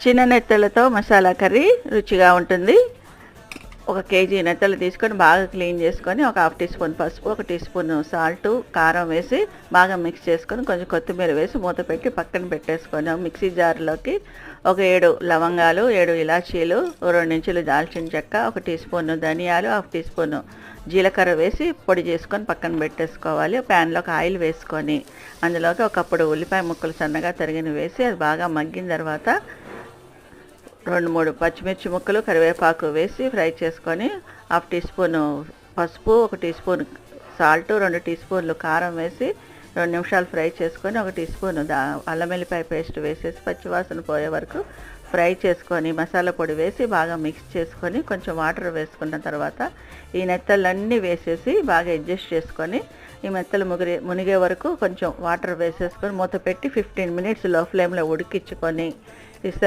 చిన్న నెత్తళ్ళతో మసాలా కర్రీ రుచిగా ఉంటుంది. 1 కేజీ నెత్తళ్ళు తీసుకొని బాగా క్లీన్ చేసుకొని, ఒక హాఫ్ టీ స్పూన్ పసుపు, 1 టీ స్పూన్ సాల్టు, కారం వేసి బాగా మిక్స్ చేసుకొని, కొంచెం కొత్తిమీర వేసి మూత పెట్టి పక్కన పెట్టేసుకొని, మిక్సీ జార్లోకి ఒక 7 లవంగాలు, 7 ఇలాచీలు, 2 ఇంచులు దాల్చిన చెక్క, 1 టీ స్పూన్ ధనియాలు, హాఫ్ టీ స్పూన్ జీలకర్ర వేసి పొడి చేసుకొని పక్కన పెట్టేసుకోవాలి. ప్యాన్లోకి ఆయిల్ వేసుకొని అందులోకి 1 కప్పుడు ఉల్లిపాయ ముక్కలు సన్నగా తరిగిన వేసి అది బాగా మగ్గిన తర్వాత 2-3 పచ్చిమిర్చి ముక్కలు, కరివేపాకు వేసి ఫ్రై చేసుకొని, హాఫ్ టీ స్పూన్ పసుపు, 1 టీ స్పూన్ సాల్టు, 2 టీ స్పూన్లు కారం వేసి 2 నిమిషాలు ఫ్రై చేసుకొని, 1 టీ స్పూన్ అల్లం వెల్లిపాయ పేస్ట్ వేసేసి పచ్చివాసన పోయే వరకు ఫ్రై చేసుకొని, మసాలా పొడి వేసి బాగా మిక్స్ చేసుకొని, కొంచెం వాటర్ వేసుకున్న తర్వాత ఈ నెత్తళ్ళన్నీ వేసేసి బాగా అడ్జస్ట్ చేసుకొని, ఈ మెత్తలు మునిగే వరకు కొంచెం వాటర్ వేసేసుకొని మూత పెట్టి 15 మినిట్స్ లో ఫ్లేమ్లో ఉడికించుకొని తీస్తే